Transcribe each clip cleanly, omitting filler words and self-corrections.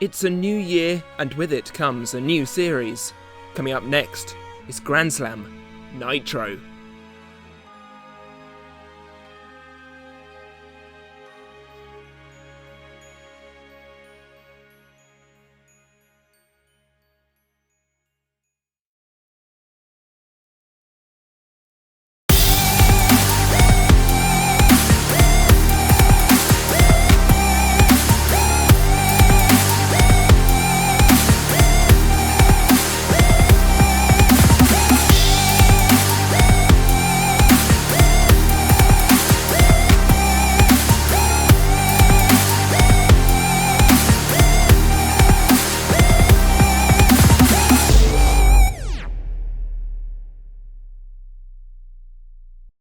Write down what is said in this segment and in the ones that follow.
It's a new year, and with it comes a new series. Coming up next is Grand Slam Nitro.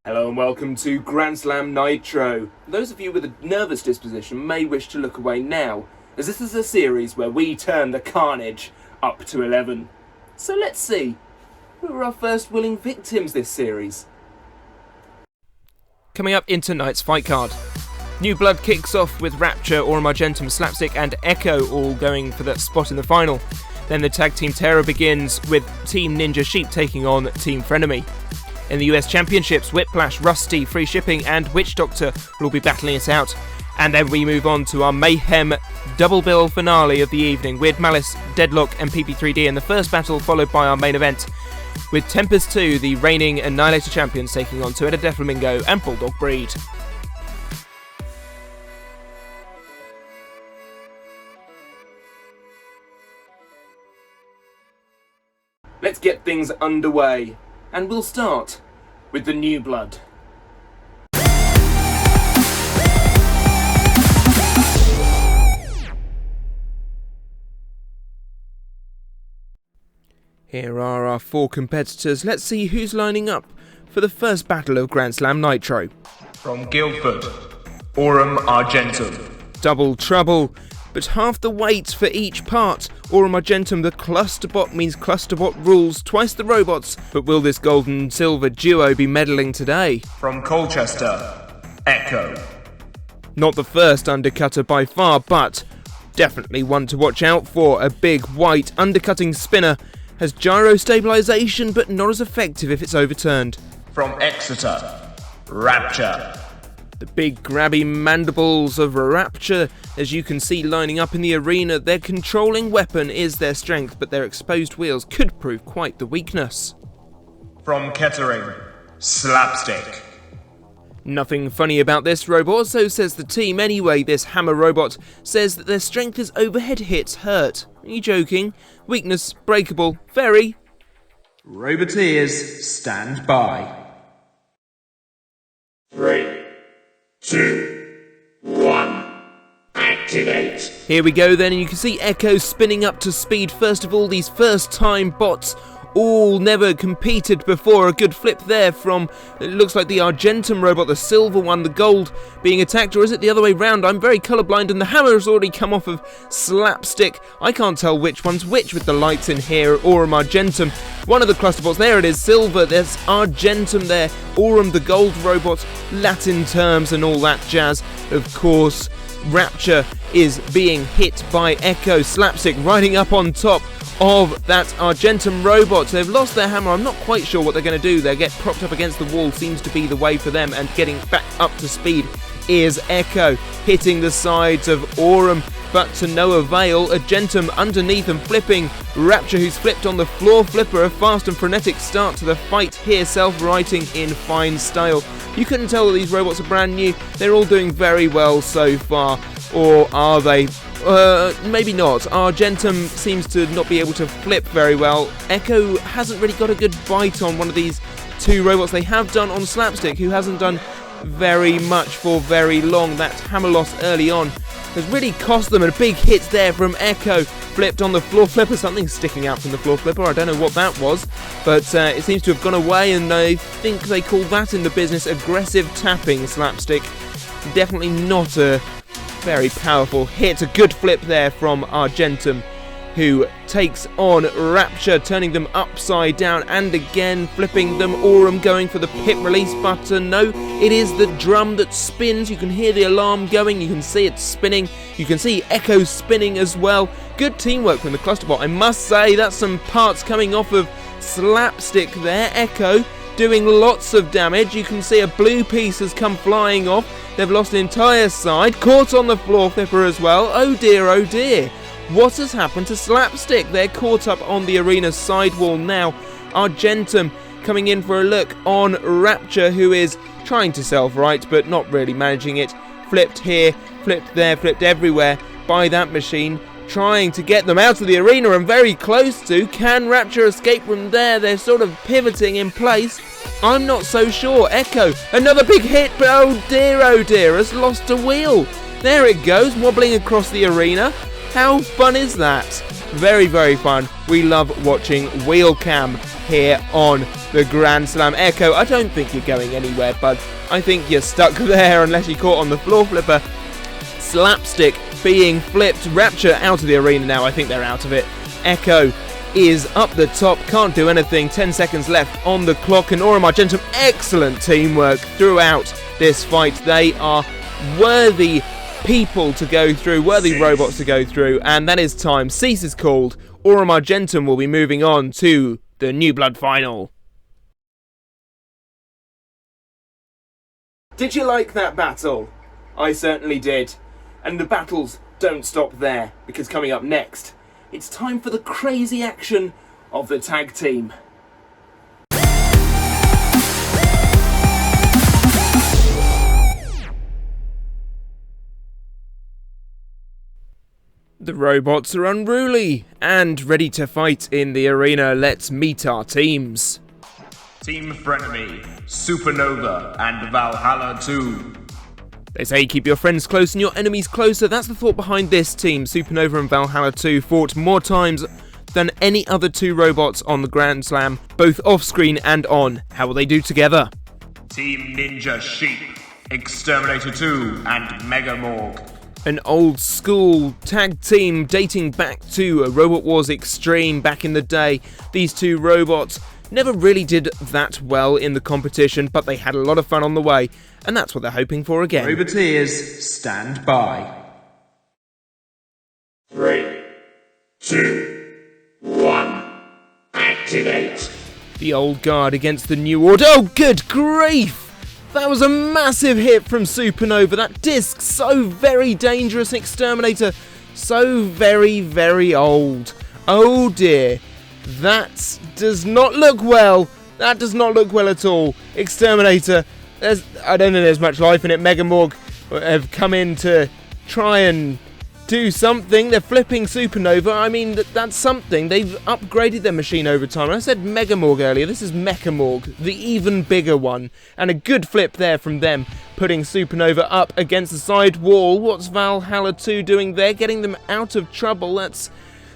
Hello and welcome to Grand Slam Nitro. Those of you with a nervous disposition may wish to look away now, as this is a series where we turn the carnage up to 11. So let's see, who are our first willing victims this series? Coming up in tonight's fight card. New Blood kicks off with Rapture, Aurum Argentum, Slapstick and Echo all going for that spot in the final. Then the tag team terror begins with Team Ninja Sheep taking on Team Frenemy. In the US Championships, Whiplash, Rusty, Free Shipping and Witch Doctor will all be battling it out. And then we move on to our Mayhem double bill finale of the evening with Malice, Deadlock and PP3D in the first battle, followed by our main event with Tempest 2, the reigning Annihilator Champions, taking on Toyota Flamingo and Bulldog Breed. Let's get things underway. And we'll start with the New Blood. Here are our four competitors. Let's see who's lining up for the first battle of Grand Slam Nitro. From Guildford, Aurum Argentum. Double trouble, but half the weight for each part. Aurum Argentum, the clusterbot, means clusterbot rules twice the robots. But will this gold and silver duo be meddling today? From Colchester, Echo. Not the first undercutter by far, but definitely one to watch out for. A big white undercutting spinner has gyro stabilisation, but not as effective if it's overturned. From Exeter, Rapture. The big grabby mandibles of Rapture, as you can see lining up in the arena. Their controlling weapon is their strength, but their exposed wheels could prove quite the weakness. From Kettering, Slapstick. Nothing funny about this robot, so says the team anyway. This hammer robot says that their strength as overhead hits hurt. Are you joking? Weakness, breakable, very. Roboteers, stand by. 3, 2, 1, activate. Here we go then, and you can see Echo spinning up to speed. First of all, these first time bots all never competed before. A good flip there from, it looks like the Argentum robot, the silver one, the gold being attacked, or is it the other way round? I'm very colourblind, and the hammer has already come off of Slapstick. I can't tell which one's which with the lights in here. Aurum Argentum, one of the clusterbots, there it is, silver, there's Argentum there, Aurum the gold robot, Latin terms and all that jazz. Of course, Rapture is being hit by Echo. Slapstick riding up on top of that Argentum robot. They've lost their hammer. I'm not quite sure what they're going to do. They get propped up against the wall, seems to be the way for them, and getting back up to speed is Echo, hitting the sides of Aurum, but to no avail. Argentum underneath and flipping Rapture, who's flipped on the floor flipper. A fast and frenetic start to the fight here, self-writing in fine style. You couldn't tell that these robots are brand new. They're all doing very well so far, or are they? Maybe not. Argentum seems to not be able to flip very well. Echo hasn't really got a good bite on one of these two robots. They have done on Slapstick, who hasn't done very much for very long. That hammer loss early on has really cost them, and a big hit there from Echo. Flipped on the floor flipper, something sticking out from the floor flipper. I don't know what that was, but it seems to have gone away, and I think they call that in the business aggressive tapping. Slapstick, definitely not a very powerful hit. A good flip there from Argentum, who takes on Rapture, turning them upside down and again flipping them. Aurum going for the pit release button. No, it is the drum that spins. You can hear the alarm going, you can see it spinning, you can see Echo spinning as well. Good teamwork from the Clusterbot, I must say. That's some parts coming off of Slapstick there. Echo doing lots of damage. You can see a blue piece has come flying off. They've lost an entire side. Caught on the floor flipper as well. Oh dear, oh dear. What has happened to Slapstick? They're caught up on the arena sidewall now. Argentum coming in for a look on Rapture, who is trying to self-right but not really managing it. Flipped here, flipped there, flipped everywhere by that machine, trying to get them out of the arena and very close to. Can Rapture escape from there? They're sort of pivoting in place. I'm not so sure. Echo, another big hit, but oh dear, has lost a wheel. There it goes, wobbling across the arena. How fun is that? Very, very fun. We love watching wheel cam here on the Grand Slam. Echo, I don't think you're going anywhere, bud. I think you're stuck there unless you caught on the floor flipper. Slapstick being flipped. Rapture out of the arena now. I think they're out of it. Echo is up the top, can't do anything. 10 seconds left on the clock, and Aurum Argentum, excellent teamwork throughout this fight. They are worthy people to go through, worthy robots to go through, and that is time. Cease is called. Aurum Argentum will be moving on to the New Blood final. Did you like that battle? I certainly did. And the battles don't stop there, because coming up next, it's time for the crazy action of the tag team. The robots are unruly and ready to fight in the arena. Let's meet our teams. Team Frenemy, Supernova, and Valhalla 2. They say keep your friends close and your enemies closer. That's the thought behind this team. Supernova and Valhalla 2 fought more times than any other two robots on the Grand Slam, both off-screen and on. How will they do together? Team Ninja Sheep, Exterminator 2, and Mega Morg. An old school tag team dating back to Robot Wars Extreme back in the day. These two robots never really did that well in the competition, but they had a lot of fun on the way, and that's what they're hoping for again. Roboteers, stand by. 3, 2, 1, activate. The old guard against the new order. Oh, good grief! That was a massive hit from Supernova. That disc, so very dangerous. Exterminator, so very, very old. Oh dear. That does not look well. That does not look well at all. Exterminator, I don't think there's much life in it. Mega Morg have come in to try and do something. They're flipping Supernova. I mean, that's something. They've upgraded their machine over time. I said Mega Morg earlier. This is Mecha Morg, the even bigger one. And a good flip there from them, putting Supernova up against the side wall. What's Valhalla 2 doing there? Getting them out of trouble.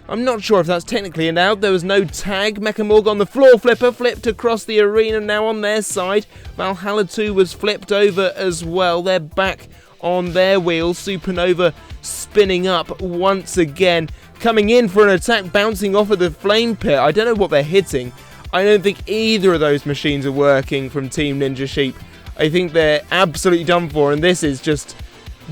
I'm not sure if that's technically an out. There was no tag. Mecha Morg on the floor flipper, flipped across the arena now on their side. Valhalla 2 was flipped over as well. They're back on their wheels. Supernova spinning up once again, coming in for an attack, bouncing off of the flame pit. I don't know what they're hitting. I don't think either of those machines are working from Team Ninja Sheep. I think they're absolutely done for, and this is just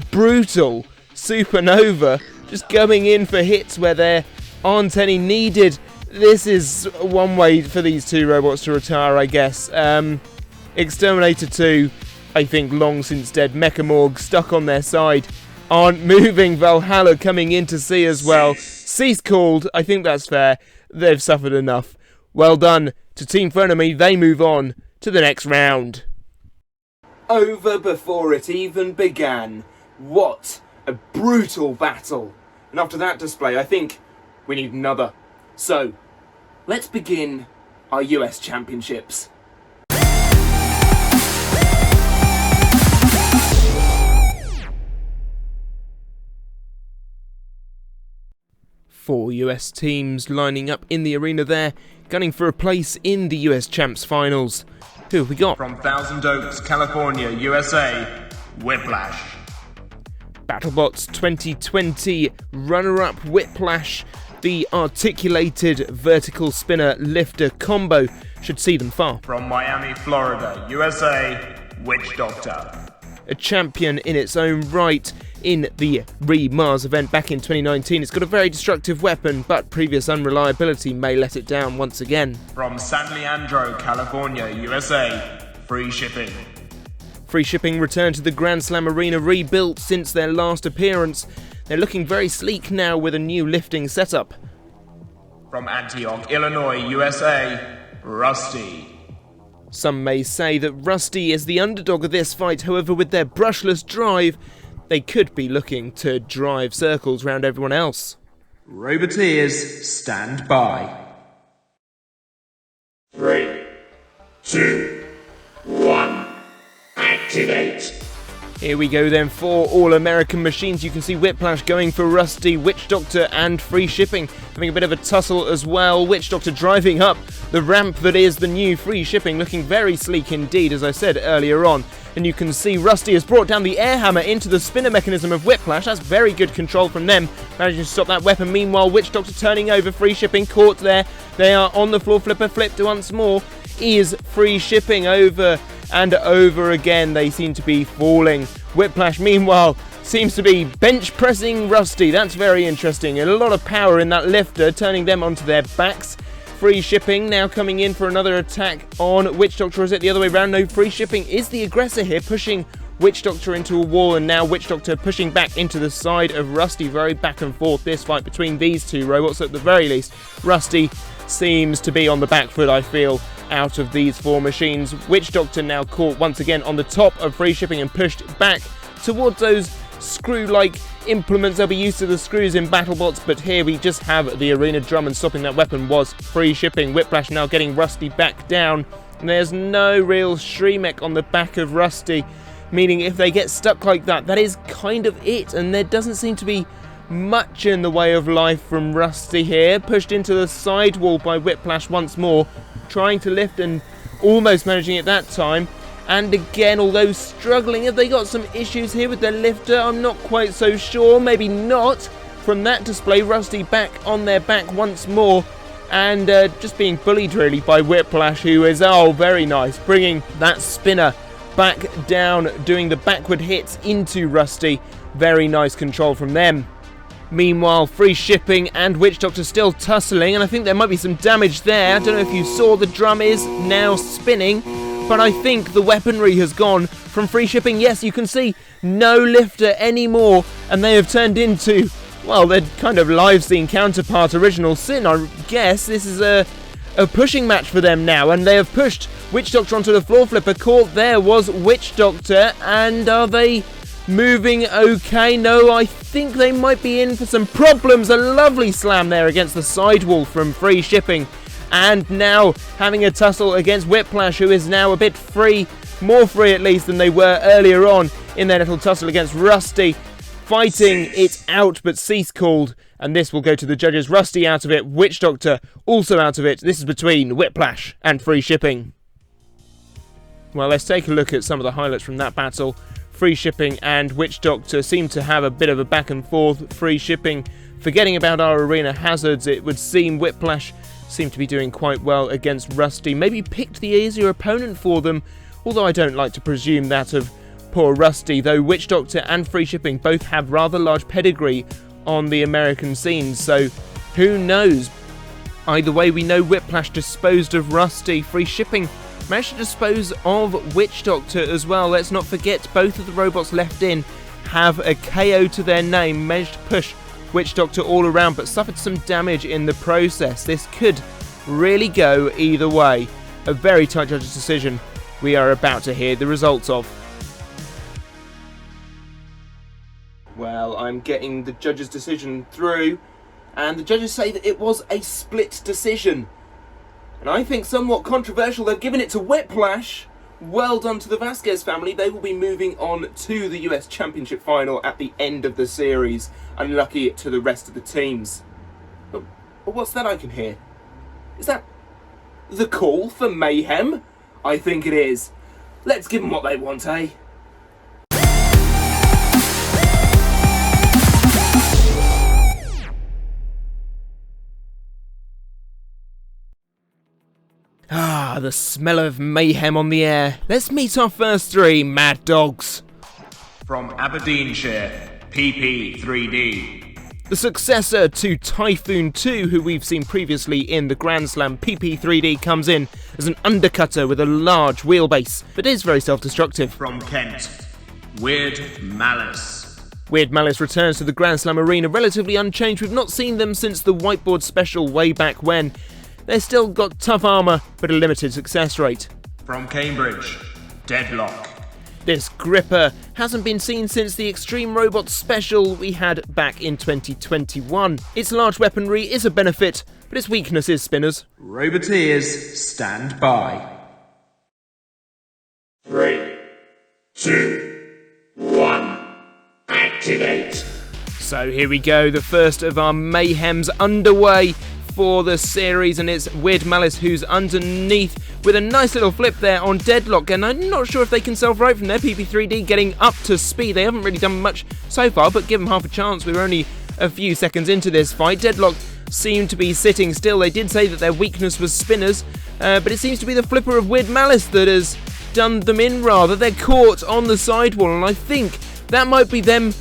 brutal. Supernova just going in for hits where there aren't any needed. This is one way for these two robots to retire, I guess. Exterminator 2, I think long since dead. Mecha Morg stuck on their side, aren't moving. Valhalla coming in to see as well. Cease called. I think that's fair. They've suffered enough. Well done to Team Frenemy. They move on to the next round. Over before it even began. What a brutal battle. And after that display, I think we need another. So, let's begin our US Championships. Four US teams lining up in the arena there, gunning for a place in the US Champs Finals. Who have we got? From Thousand Oaks, California, USA, Whiplash. BattleBots 2020 runner-up Whiplash. The articulated vertical spinner lifter combo should see them far. From Miami, Florida, USA, Witch Doctor. A champion in its own right. in the Re-Mars event back in 2019. It's got a very destructive weapon, but previous unreliability may let it down once again. From San Leandro, California, USA, free shipping. Free shipping returned to the Grand Slam Arena rebuilt since their last appearance. They're looking very sleek now with a new lifting setup. From Antioch, Illinois, USA, Rusty. Some may say that Rusty is the underdog of this fight, however with their brushless drive, they could be looking to drive circles around everyone else. Roboteers, stand by. 3, 2, 1, activate. Here we go then for All-American Machines. You can see Whiplash going for Rusty, Witch Doctor and free shipping. Having a bit of a tussle as well. Witch Doctor driving up the ramp that is the new free shipping, looking very sleek indeed, as I said earlier on. And you can see Rusty has brought down the air hammer into the spinner mechanism of Whiplash. That's very good control from them, managing to stop that weapon. Meanwhile, Witch Doctor turning over, free shipping caught there. They are on the floor flipper, flipped once more. Is free shipping over and over again. They seem to be falling. Whiplash, meanwhile, seems to be bench pressing Rusty. That's very interesting. And a lot of power in that lifter, turning them onto their backs. Free shipping now coming in for another attack on Witch Doctor. Is it the other way around? No, free shipping is the aggressor here, pushing Witch Doctor into a wall, and now Witch Doctor pushing back into the side of Rusty. Very back and forth, this fight between these two robots at the very least. Rusty seems to be on the back foot, I feel, out of these four machines. Witch Doctor now caught once again on the top of free shipping and pushed back towards those screw-like implements. They'll be used to the screws in BattleBots, but here we just have the arena drum, and stopping that weapon was free shipping. Whiplash now getting Rusty back down, and there's no real Shremek on the back of Rusty, meaning if they get stuck like that, that is kind of it, and there doesn't seem to be much in the way of life from Rusty here. Pushed into the sidewall by Whiplash once more, trying to lift and almost managing it that time. And again, although struggling, have they got some issues here with their lifter? I'm not quite so sure, maybe not. From that display, Rusty back on their back once more, and just being bullied really by Whiplash, who is, oh, very nice, bringing that spinner back down, doing the backward hits into Rusty. Very nice control from them. Meanwhile, free shipping and Witch Doctor still tussling, and I think there might be some damage there. I don't know if you saw, the drum is now spinning, but I think the weaponry has gone from free shipping. Yes, you can see no lifter anymore, and they have turned into, well, their kind of live scene counterpart, Original Sin. I guess this is a pushing match for them now, and they have pushed Witch Doctor onto the floor flipper. Caught there was Witch Doctor, and are they moving okay? No, I think they might be in for some problems. A lovely slam there against the sidewall from free shipping, and now having a tussle against Whiplash, who is now a bit free, more free at least than they were earlier on in their little tussle against Rusty. Fighting it out, but cease called, and this will go to the judges. Rusty out of it, Witch Doctor also out of it. This is between Whiplash and free shipping. Well, let's take a look at some of the highlights from that battle. Free shipping and Witch Doctor seem to have a bit of a back and forth. Free shipping forgetting about our arena hazards, it would seem. Whiplash seemed to be doing quite well against Rusty. Maybe picked the easier opponent for them, although I don't like to presume that of poor Rusty, though Witch Doctor and free shipping both have rather large pedigree on the American scene, so who knows. Either way, we know Whiplash disposed of Rusty. Free shipping managed to dispose of Witch Doctor as well. Let's not forget, both of the robots left in have a KO to their name. Managed to push Witch Doctor all around, but suffered some damage in the process. This could really go either way. A very tight judge's decision we are about to hear the results of. Well, I'm getting the judge's decision through, and the judges say that it was a split decision. And I think somewhat controversial. They've given it to Whiplash. Well done to the Vasquez family. They will be moving on to the US Championship final at the end of the series. Unlucky to the rest of the teams. But what's that I can hear? Is that the call for Mayhem? I think it is. Let's give them what they want, eh? Ah, the smell of mayhem on the air. Let's meet our first three mad dogs. From Aberdeenshire, PP3D. The successor to Typhoon 2, who we've seen previously in the Grand Slam, PP3D comes in as an undercutter with a large wheelbase, but is very self-destructive. From Kent, Weird Malice. Weird Malice returns to the Grand Slam arena relatively unchanged. We've not seen them since the Whiteboard special way back when. They've still got tough armour, but a limited success rate. From Cambridge, Deadlock. This gripper hasn't been seen since the Extreme Robots special we had back in 2021. Its large weaponry is a benefit, but its weakness is spinners. Roboteers, stand by. 3, 2, 1, activate. So here we go, the first of our Mayhems underway for the series, and it's Weird Malice who's underneath with a nice little flip there on Deadlock, and I'm not sure if they can self-right from there. PP3D getting up to speed. They haven't really done much so far, but give them half a chance. We were only a few seconds into this fight. Deadlock seemed to be sitting still. They did say that their weakness was spinners, but it seems to be the flipper of Weird Malice that has done them in rather. They're caught on the sidewall, and I think that might be them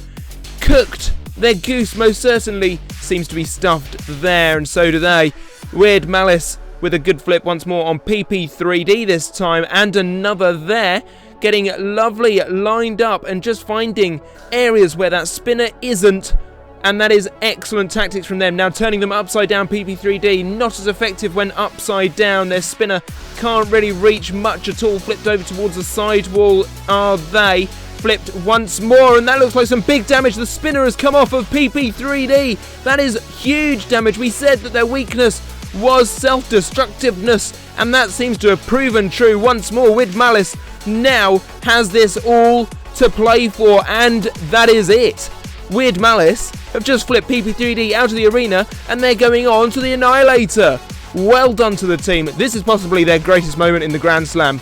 cooked. Their goose most certainly seems to be stuffed there, and so do they. Weird Malice with a good flip once more on PP3D this time, and another there, getting lovely lined up and just finding areas where that spinner isn't, and that is excellent tactics from them. Now turning them upside down, PP3D not as effective when upside down. Their spinner can't really reach much at all. Flipped over towards the sidewall are they. Flipped once more, and that looks like some big damage. The spinner has come off of PP3D. That is huge damage. We said that their weakness was self-destructiveness, and that seems to have proven true once more. Weird Malice now has this all to play for, and that is it. Weird Malice have just flipped PP3D out of the arena, and they're going on to the Annihilator. Well done to the team. This is possibly their greatest moment in the Grand Slam.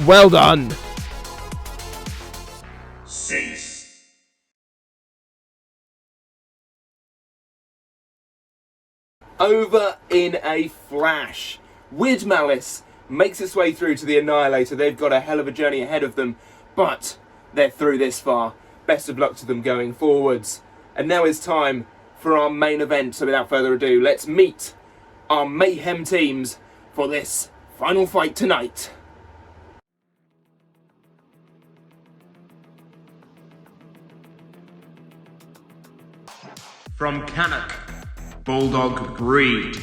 Well done. Cease. Over in a flash. Weird Malice makes its way through to the Annihilator. They've got a hell of a journey ahead of them, but they're through this far. Best of luck to them going forwards. And now it's time for our main event, so without further ado, let's meet our Mayhem teams for this final fight tonight. From Cannock, Bulldog Breed.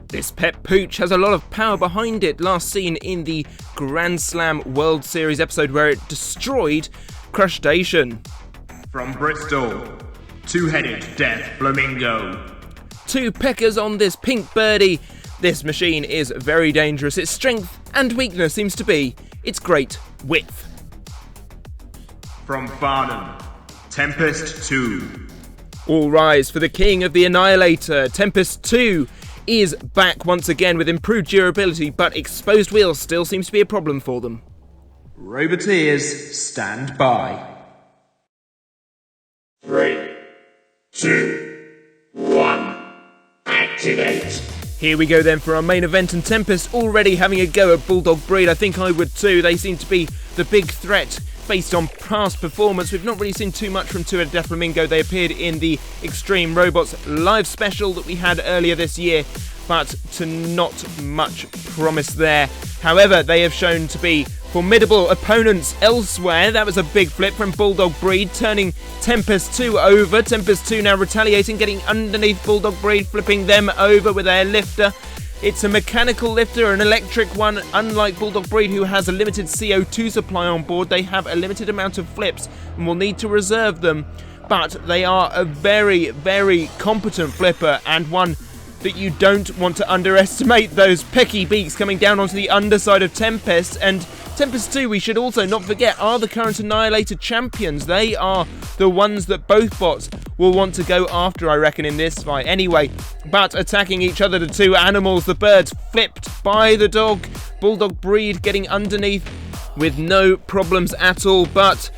This pet pooch has a lot of power behind it, last seen in the Grand Slam World Series episode where it destroyed Crustacean. From Bristol, Two-Headed Death Flamingo. Two peckers on this pink birdie. This machine is very dangerous. Its strength and weakness seems to be its great width. From Farnham, Tempest 2. All rise for the king of the Annihilator. Tempest 2 is back once again with improved durability, but exposed wheels still seems to be a problem for them. Roboteers, stand by. 3, 2, 1, activate. Here we go then for our main event, and Tempest already having a go at Bulldog Breed. I think I would too. They seem to be the big threat based on past performance. We've not really seen too much from Two-Headed Death Flamingo. They appeared in the Extreme Robots live special that we had earlier this year, but to not much promise there. However, they have shown to be formidable opponents elsewhere. That was a big flip from Bulldog Breed, turning Tempest 2 over. Tempest 2 now retaliating, getting underneath Bulldog Breed, flipping them over with their lifter. It's a mechanical lifter, an electric one. Unlike Bulldog Breed, who has a limited CO2 supply on board, they have a limited amount of flips and will need to reserve them. But they are a very, very competent flipper, and one that you don't want to underestimate. Those pecky beaks coming down onto the underside of Tempest. And Tempest 2, we should also not forget, are the current Annihilator Champions. They are the ones that both bots will want to go after, I reckon, in this fight. Anyway, but attacking each other, the two animals, the birds flipped by the dog. Bulldog Breed getting underneath with no problems at all, but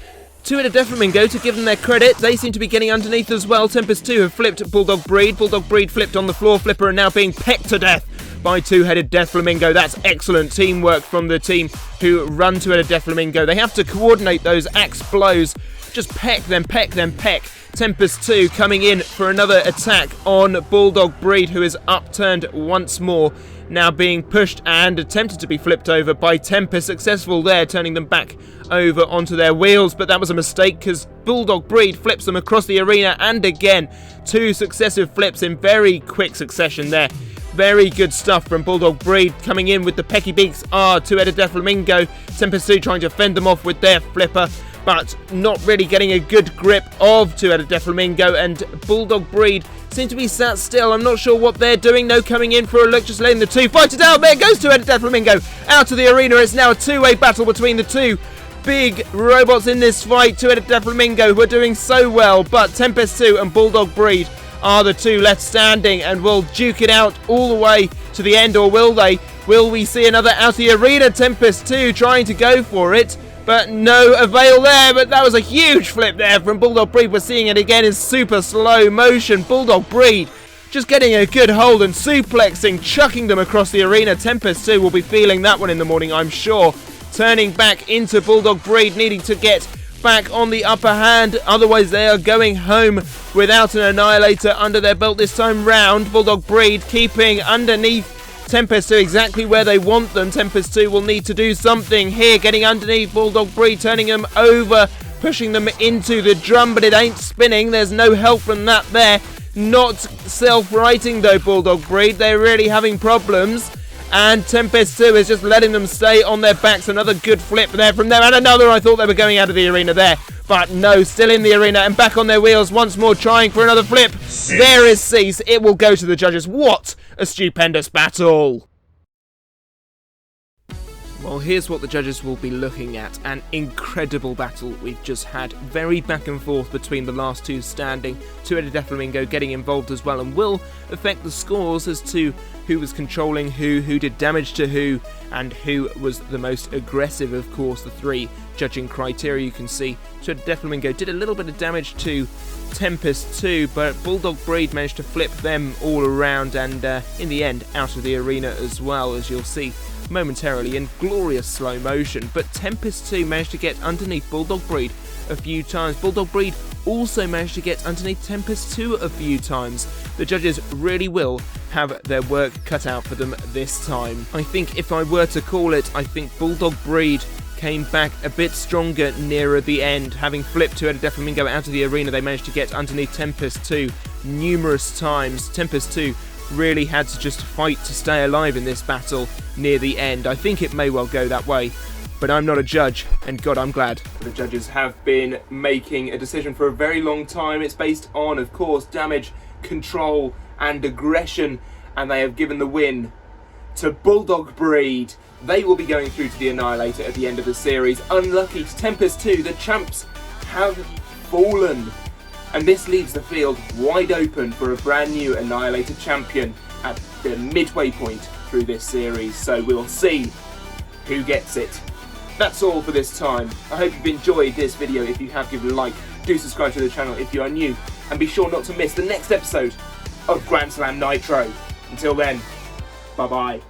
Two-Headed Death Flamingo, to give them their credit, they seem to be getting underneath as well. Tempest 2 have flipped Bulldog Breed. Bulldog Breed flipped on the floor flipper and now being pecked to death by Two-Headed Death Flamingo. That's excellent teamwork from the team who run Two-Headed Death Flamingo. They have to coordinate those axe blows. Just peck, then peck, then peck. Tempest 2 coming in for another attack on Bulldog Breed, who is upturned once more. Now being pushed and attempted to be flipped over by Tempest. Successful there, turning them back over onto their wheels, but that was a mistake because Bulldog Breed flips them across the arena, and again, 2 successive flips in very quick succession there. Very good stuff from Bulldog Breed, coming in with the Pecky Beaks. Two-Headed Death Flamingo. Tempest 2 trying to fend them off with their flipper, but not really getting a good grip of Two-Headed Death Flamingo, and Bulldog Breed seem to be sat still. I'm not sure what they're doing. No, coming in for a look, just letting the two fight it out. There goes Two-Headed Death Flamingo out of the arena. It's now a two-way battle between the two big robots in this fight. Two-Headed Death Flamingo, who are doing so well, but Tempest 2 and Bulldog Breed are the two left standing and will duke it out all the way to the end, or will they? Will we see another out of the arena? Tempest 2 trying to go for it, but no avail there. But that was a huge flip there from Bulldog Breed. We're seeing it again in super slow motion. Bulldog Breed just getting a good hold and suplexing, chucking them across the arena. Tempest 2 will be feeling that one in the morning, I'm sure. Turning back into Bulldog Breed, needing to get back on the upper hand, otherwise they are going home without an Annihilator under their belt this time round. Bulldog Breed keeping underneath Tempest 2 exactly where they want them. Tempest 2 will need to do something here, getting underneath Bulldog Breed, turning them over, pushing them into the drum, but it ain't spinning. There's no help from that there. Not self-righting though, Bulldog Breed. They're really having problems. And Tempest 2 is just letting them stay on their backs. Another good flip there from them. And another, I thought they were going out of the arena there. But no, still in the arena and back on their wheels once more, trying for another flip. There is Cease. It will go to the judges. What a stupendous battle. Well, here's what the judges will be looking at. An incredible battle we've just had. Very back and forth between the last two standing. Two-Headed Death Flamingo getting involved as well, and will affect the scores as to who was controlling who did damage to who, and who was the most aggressive. Of course, the 3 judging criteria you can see. Two-Headed Death Flamingo did a little bit of damage to Tempest 2, but Bulldog Breed managed to flip them all around, and in the end, out of the arena as well, as you'll see momentarily in glorious slow motion. But Tempest 2 managed to get underneath Bulldog Breed a few times. Bulldog Breed also managed to get underneath Tempest 2 a few times. The judges really will have their work cut out for them this time. I think if I were to call it, I think Bulldog Breed came back a bit stronger nearer the end. Having flipped Two-Headed Death Flamingo out of the arena, they managed to get underneath Tempest 2 numerous times. Tempest 2 really had to just fight to stay alive in this battle near the end. I think it may well go that way, but I'm not a judge, and God, I'm glad. The judges have been making a decision for a very long time. It's based on, of course, damage, control, and aggression, and they have given the win to Bulldog Breed. They will be going through to the Annihilator at the end of the series. Unlucky to Tempest 2, the champs have fallen. And this leaves the field wide open for a brand new Annihilator champion at the midway point through this series. So we'll see who gets it. That's all for this time. I hope you've enjoyed this video. If you have, give it a like. Do subscribe to the channel if you are new. And be sure not to miss the next episode of Grand Slam Nitro. Until then, bye-bye.